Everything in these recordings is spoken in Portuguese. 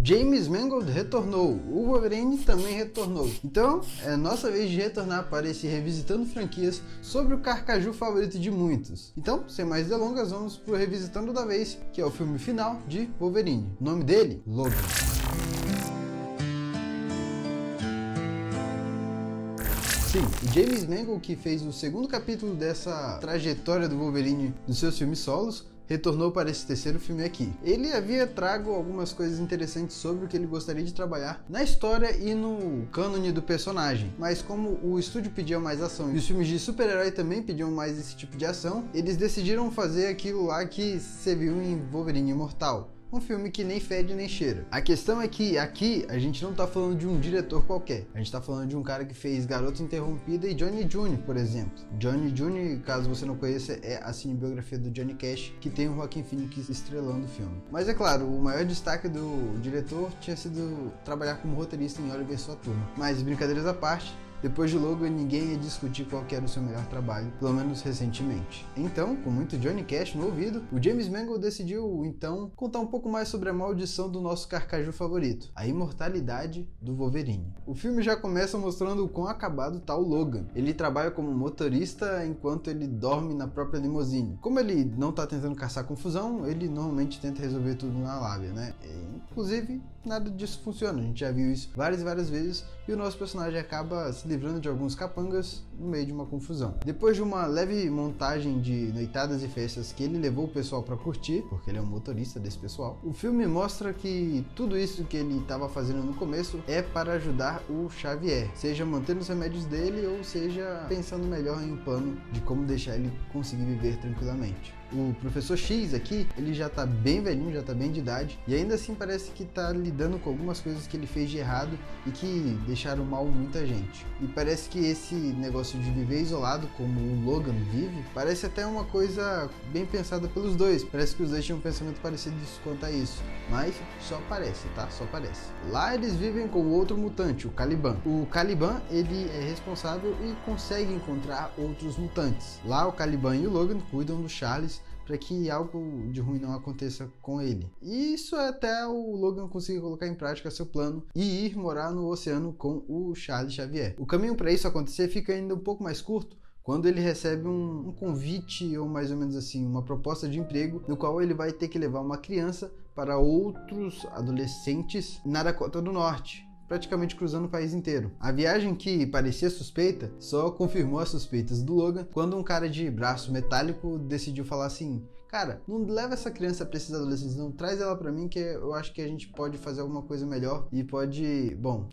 James Mangold retornou, o Wolverine também retornou. Então, é nossa vez de retornar para esse Revisitando Franquias sobre o carcaju favorito de muitos. Então, sem mais delongas, vamos pro Revisitando da vez, que é o filme final de Wolverine. O nome dele? Logan. Sim, o James Mangold, que fez o segundo capítulo dessa trajetória do Wolverine nos seus filmes solos, retornou para esse terceiro filme aqui. Ele havia trago algumas coisas interessantes sobre o que ele gostaria de trabalhar na história e no cânone do personagem, mas como o estúdio pedia mais ação e os filmes de super-herói também pediam mais esse tipo de ação, eles decidiram fazer aquilo lá que se viu em Wolverine Imortal. Um filme que nem fede nem cheira. A questão é que aqui a gente não tá falando de um diretor qualquer. A gente tá falando de um cara que fez Garota Interrompida e Johnny Jr., por exemplo. Johnny Jr., caso você não conheça, é a cinebiografia do Johnny Cash, que tem o Joaquin Phoenix estrelando o filme. Mas é claro, o maior destaque do diretor tinha sido trabalhar como roteirista em Oliver e Sua Turma. Mas brincadeiras à parte, depois de Logan, ninguém ia discutir qual era o seu melhor trabalho, pelo menos recentemente. Então, com muito Johnny Cash no ouvido, o James Mangold decidiu, então, contar um pouco mais sobre a maldição do nosso carcaju favorito, a imortalidade do Wolverine. O filme já começa mostrando o quão acabado tá o Logan. Ele trabalha como motorista enquanto ele dorme na própria limusine. Como ele não tá tentando caçar confusão, ele normalmente tenta resolver tudo na lábia, né? Inclusive, nada disso funciona, a gente já viu isso várias e várias vezes, e o nosso personagem acaba se livrando de alguns capangas no meio de uma confusão. Depois de uma leve montagem de noitadas e festas que ele levou o pessoal para curtir, porque ele é um motorista desse pessoal, o filme mostra que tudo isso que ele estava fazendo no começo é para ajudar o Xavier, seja mantendo os remédios dele ou seja pensando melhor em um plano de como deixar ele conseguir viver tranquilamente. O Professor X aqui, ele já tá bem velhinho, já tá bem de idade, e ainda assim parece que tá lidando com algumas coisas que ele fez de errado e que deixaram mal muita gente. E parece que esse negócio de viver isolado, como o Logan vive, parece até uma coisa bem pensada pelos dois. Parece que os dois tinham um pensamento parecido quanto a isso, mas só parece, tá? Só parece. Lá eles vivem com outro mutante, o Caliban. O Caliban, ele é responsável e consegue encontrar outros mutantes. Lá o Caliban e o Logan cuidam do Charles para que algo de ruim não aconteça com ele. E isso é até o Logan conseguir colocar em prática seu plano e ir morar no oceano com o Charles Xavier. O caminho para isso acontecer fica ainda um pouco mais curto quando ele recebe um convite, ou mais ou menos assim, uma proposta de emprego, no qual ele vai ter que levar uma criança para outros adolescentes na Dakota do Norte, praticamente cruzando o país inteiro. A viagem, que parecia suspeita, só confirmou as suspeitas do Logan quando um cara de braço metálico decidiu falar assim: cara, não leva essa criança pra esses adolescentes, não, traz ela pra mim que eu acho que a gente pode fazer alguma coisa melhor e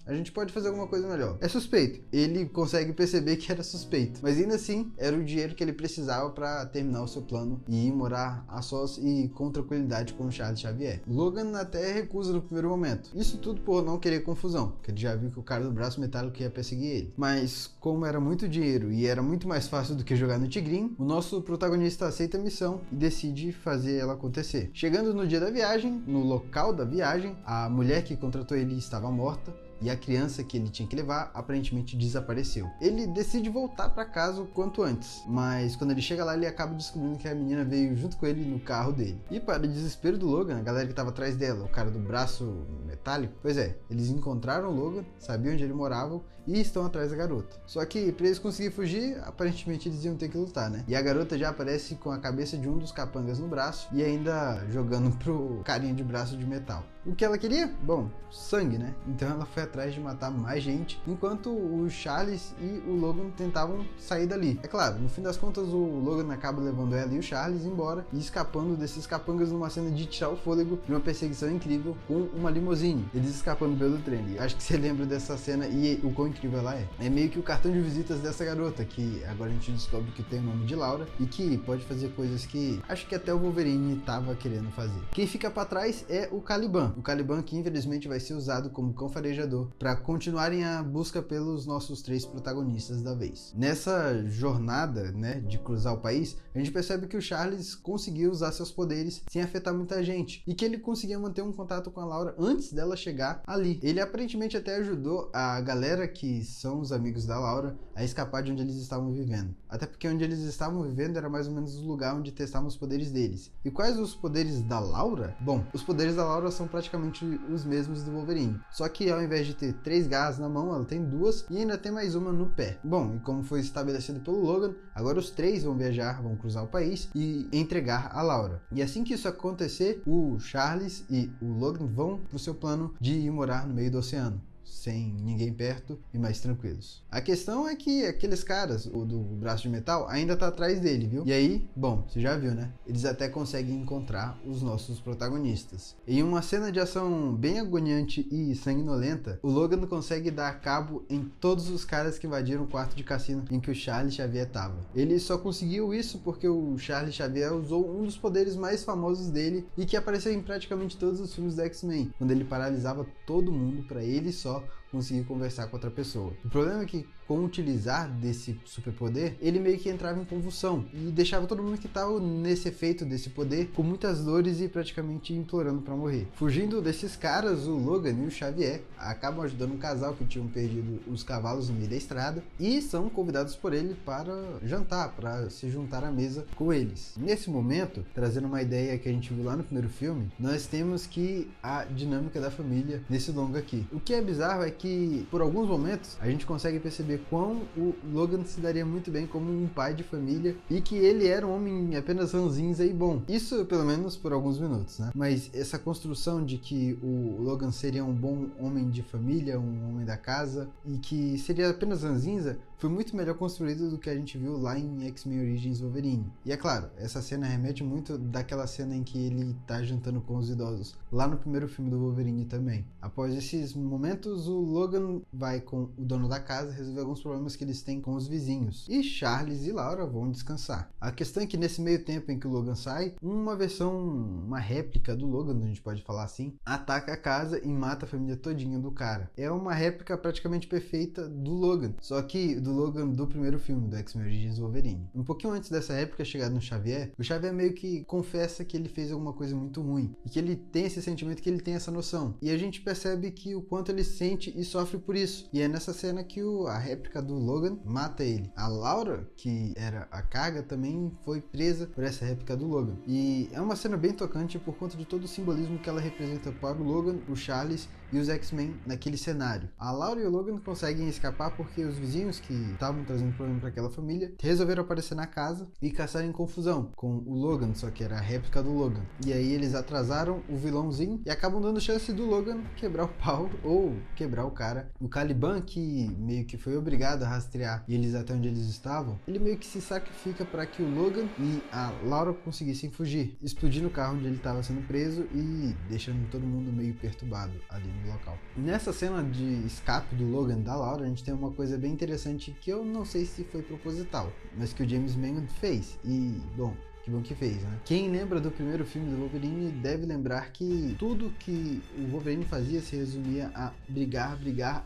a gente pode fazer alguma coisa melhor. É suspeito, ele consegue perceber que era suspeito, mas ainda assim era o dinheiro que ele precisava pra terminar o seu plano e ir morar a sós e com tranquilidade com o Charles Xavier. Logan até recusa no primeiro momento, isso tudo por não querer confusão, porque ele já viu que o cara do braço metálico ia perseguir ele. Mas como era muito dinheiro e era muito mais fácil do que jogar no Tigrinho, o nosso protagonista aceita a missão e decide fazer ela acontecer. Chegando no dia da viagem, no local da viagem, a mulher que contratou ele estava morta e a criança que ele tinha que levar aparentemente desapareceu. Ele decide voltar para casa o quanto antes, mas quando ele chega lá ele acaba descobrindo que a menina veio junto com ele no carro dele. E para o desespero do Logan, a galera que estava atrás dela, o cara do braço metálico, pois é, eles encontraram o Logan, sabiam onde ele morava e estão atrás da garota. Só que para eles conseguirem fugir, aparentemente eles iam ter que lutar, né? E a garota já aparece com a cabeça de um dos capangas no braço e ainda jogando pro carinha de braço de metal. O que ela queria? Bom, sangue, né? Então ela foi atrás de matar mais gente, enquanto o Charles e o Logan tentavam sair dali. É claro, no fim das contas o Logan acaba levando ela e o Charles embora e escapando desses capangas numa cena de tirar o fôlego de uma perseguição incrível com uma limusine. Eles escapando pelo trem. Acho que você lembra dessa cena e o quão incrível ela é. É meio que o cartão de visitas dessa garota, que agora a gente descobre que tem o nome de Laura e que pode fazer coisas que acho que até o Wolverine tava querendo fazer. Quem fica pra trás é o Caliban. O Caliban, que infelizmente vai ser usado como cão farejador para continuarem a busca pelos nossos três protagonistas da vez. Nessa jornada, né, de cruzar o país, a gente percebe que o Charles conseguiu usar seus poderes sem afetar muita gente e que ele conseguia manter um contato com a Laura antes dela dela chegar ali. Ele aparentemente até ajudou a galera que são os amigos da Laura a escapar de onde eles estavam vivendo. Até porque onde eles estavam vivendo era mais ou menos o lugar onde testavam os poderes deles. E quais os poderes da Laura? Bom, os poderes da Laura são praticamente os mesmos do Wolverine. Só que ao invés de ter 3 garras na mão, ela tem 2 e ainda tem mais uma no pé. Bom, e como foi estabelecido pelo Logan, agora os 3 vão viajar, vão cruzar o país e entregar a Laura. E assim que isso acontecer, o Charles e o Logan vão pro seu plano de ir morar no meio do oceano, sem ninguém perto e mais tranquilos. A questão é que aqueles caras, o do braço de metal, ainda tá atrás dele, viu? E aí, bom, você já viu, né? Eles até conseguem encontrar os nossos protagonistas. Em uma cena de ação bem agoniante e sanguinolenta, o Logan consegue dar cabo em todos os caras que invadiram o quarto de cassino em que o Charles Xavier tava. Ele só conseguiu isso porque o Charles Xavier usou um dos poderes mais famosos dele e que apareceu em praticamente todos os filmes do X-Men, quando ele paralisava todo mundo para ele só conseguir conversar com outra pessoa. O problema é que, com utilizar desse superpoder, ele meio que entrava em convulsão e deixava todo mundo que estava nesse efeito desse poder com muitas dores e praticamente implorando para morrer. Fugindo desses caras, o Logan e o Xavier acabam ajudando um casal que tinham perdido os cavalos no meio da estrada e são convidados por ele para jantar, para se juntar à mesa com eles. Nesse momento, trazendo uma ideia que a gente viu lá no primeiro filme, nós temos que a dinâmica da família nesse longa aqui. O que é bizarro é que, por alguns momentos, a gente consegue perceber quão o Logan se daria muito bem como um pai de família e que ele era um homem apenas ranzinza e bom. Isso pelo menos por alguns minutos, né? Mas essa construção de que o Logan seria um bom homem de família, um homem da casa e que seria apenas ranzinza foi muito melhor construído do que a gente viu lá em X-Men Origins Wolverine. E é claro, essa cena remete muito daquela cena em que ele tá jantando com os idosos, lá no primeiro filme do Wolverine também. Após esses momentos, o Logan vai com o dono da casa resolver alguns problemas que eles têm com os vizinhos. E Charles e Laura vão descansar. A questão é que nesse meio tempo em que o Logan sai, uma réplica do Logan, a gente pode falar assim, ataca a casa e mata a família todinha do cara. É uma réplica praticamente perfeita do Logan, só que do Logan do primeiro filme, do X-Men Origins Wolverine. Um pouquinho antes dessa réplica chegar no Xavier, o Xavier meio que confessa que ele fez alguma coisa muito ruim e que ele tem esse sentimento, que ele tem essa noção. E a gente percebe que o quanto ele sente e sofre por isso. E é nessa cena que a réplica do Logan mata ele. A Laura, que era a Karga, também foi presa por essa réplica do Logan. E é uma cena bem tocante por conta de todo o simbolismo que ela representa para o Logan, o Charles e os X-Men naquele cenário. A Laura e o Logan conseguem escapar porque os vizinhos que estavam trazendo problema para aquela família resolveram aparecer na casa e caçarem confusão com o Logan, só que era a réplica do Logan. E aí eles atrasaram o vilãozinho e acabam dando chance do Logan quebrar o pau ou quebrar o cara. O Caliban, que meio que foi obrigado a rastrear eles até onde eles estavam, ele meio que se sacrifica para que o Logan e a Laura conseguissem fugir, explodindo o carro onde ele estava sendo preso e deixando todo mundo meio perturbado ali no local. Nessa cena de escape do Logan e da Laura, a gente tem uma coisa bem interessante que eu não sei se foi proposital, mas que o James Mangold fez. E, bom, que bom que fez, né? Quem lembra do primeiro filme do Wolverine deve lembrar que tudo que o Wolverine fazia se resumia a brigar,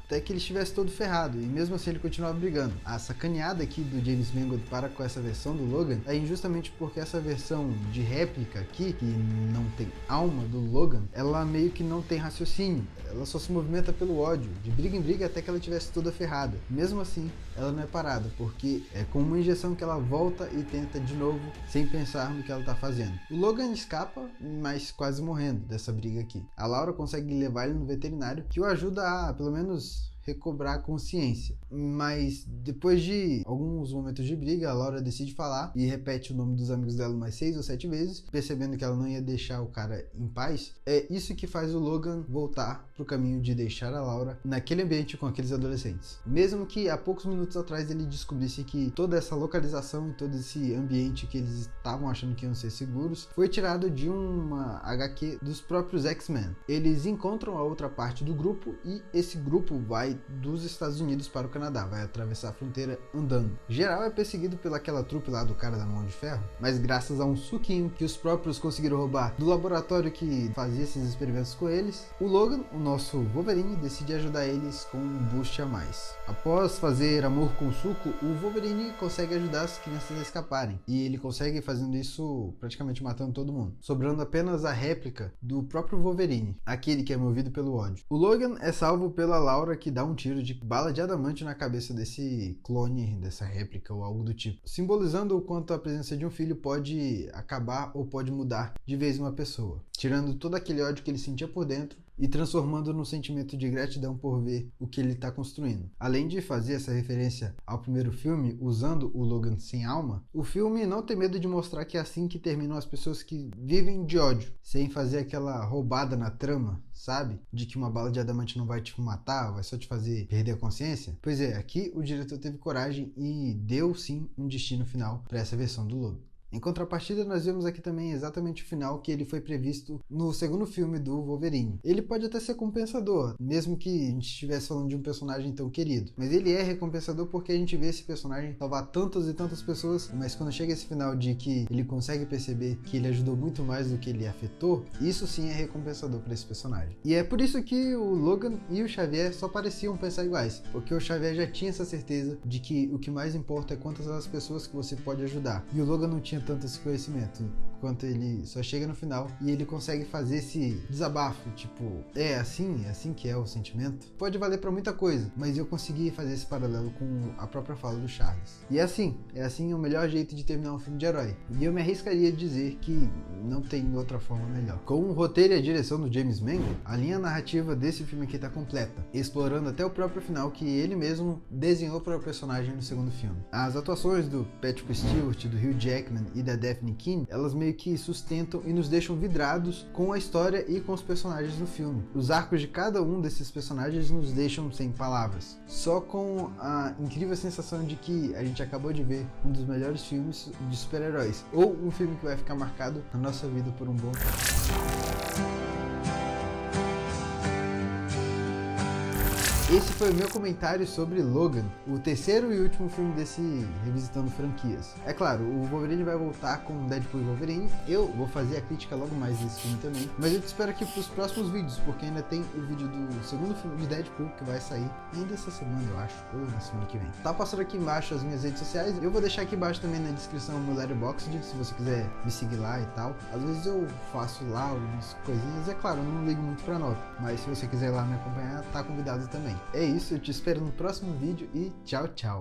até que ele estivesse todo ferrado, e mesmo assim ele continuava brigando. A sacaneada aqui do James Mangold para com essa versão do Logan é injustamente porque essa versão de réplica aqui, que não tem alma do Logan, ela meio que não tem raciocínio, ela só se movimenta pelo ódio, de briga em briga até que ela estivesse toda ferrada. Mesmo assim, ela não é parada, porque é com uma injeção que ela volta e tenta de novo, sem pensar no que ela tá fazendo. O Logan escapa, mas quase morrendo dessa briga aqui. A Laura consegue levar ele no veterinário, que o ajuda a, pelo menos, recobrar a consciência. Mas depois de alguns momentos de briga, a Laura decide falar e repete o nome dos amigos dela mais 6 ou 7 vezes, percebendo que ela não ia deixar o cara em paz. É isso que faz o Logan voltar pro caminho de deixar a Laura naquele ambiente com aqueles adolescentes. Mesmo que há poucos minutos atrás ele descobrisse que toda essa localização e todo esse ambiente que eles estavam achando que iam ser seguros foi tirado de uma HQ dos próprios X-Men. Eles encontram a outra parte do grupo e esse grupo vai dos Estados Unidos para o Canadá, vai atravessar a fronteira andando. Geral é perseguido pelaquela trupe lá do cara da mão de ferro, mas graças a um suquinho que os próprios conseguiram roubar do laboratório que fazia esses experimentos com eles, o Logan, o nosso Wolverine, decide ajudar eles com um boost a mais. Após fazer amor com o suco, o Wolverine consegue ajudar as crianças a escaparem, e ele consegue fazendo isso praticamente matando todo mundo, sobrando apenas a réplica do próprio Wolverine, aquele que é movido pelo ódio. O Logan é salvo pela Laura, que dá um tiro de bala de adamante na cabeça desse clone, dessa réplica ou algo do tipo, simbolizando o quanto a presença de um filho pode acabar ou pode mudar de vez uma pessoa, tirando todo aquele ódio que ele sentia por dentro e transformando num sentimento de gratidão por ver o que ele está construindo. Além de fazer essa referência ao primeiro filme, usando o Logan sem alma, o filme não tem medo de mostrar que é assim que terminam as pessoas que vivem de ódio, sem fazer aquela roubada na trama, sabe? De que uma bala de adamante não vai te matar, vai só te fazer perder a consciência. Pois é, aqui o diretor teve coragem e deu sim um destino final para essa versão do Logan. Em contrapartida, nós vemos aqui também exatamente o final que ele foi previsto no segundo filme do Wolverine. Ele pode até ser compensador, mesmo que a gente estivesse falando de um personagem tão querido. Mas ele é recompensador porque a gente vê esse personagem salvar tantas e tantas pessoas, mas quando chega esse final de que ele consegue perceber que ele ajudou muito mais do que ele afetou, isso sim é recompensador para esse personagem. E é por isso que o Logan e o Xavier só pareciam pensar iguais, porque o Xavier já tinha essa certeza de que o que mais importa é quantas as pessoas que você pode ajudar. E o Logan não tinha tanto esse conhecimento, enquanto ele só chega no final e ele consegue fazer esse desabafo, tipo, é assim que é o sentimento. Pode valer pra muita coisa, mas eu consegui fazer esse paralelo com a própria fala do Charles. E é assim o melhor jeito de terminar um filme de herói. E eu me arriscaria a dizer que não tem outra forma melhor. Com o roteiro e a direção do James Mangold, a linha narrativa desse filme aqui tá completa, explorando até o próprio final que ele mesmo desenhou para o personagem no segundo filme. As atuações do Patrick Stewart, do Hugh Jackman e da Daphne Keane, elas meio que sustentam e nos deixam vidrados com a história e com os personagens do filme. Os arcos de cada um desses personagens nos deixam sem palavras, só com a incrível sensação de que a gente acabou de ver um dos melhores filmes de super-heróis, ou um filme que vai ficar marcado na nossa vida por um bom tempo. Esse foi o meu comentário sobre Logan, o terceiro e último filme desse Revisitando Franquias. É claro, o Wolverine vai voltar com Deadpool e Wolverine, eu vou fazer a crítica logo mais desse filme também, mas eu te espero aqui para os próximos vídeos, porque ainda tem o vídeo do segundo filme de Deadpool que vai sair ainda essa semana, eu acho, ou na semana que vem. Tá passando aqui embaixo as minhas redes sociais, eu vou deixar aqui embaixo também na descrição o meu Letterboxd, se você quiser me seguir lá e tal. Às vezes eu faço lá algumas coisinhas, é claro, eu não ligo muito pra nota, mas se você quiser lá me acompanhar, tá convidado também. É isso, eu te espero no próximo vídeo e tchau, tchau!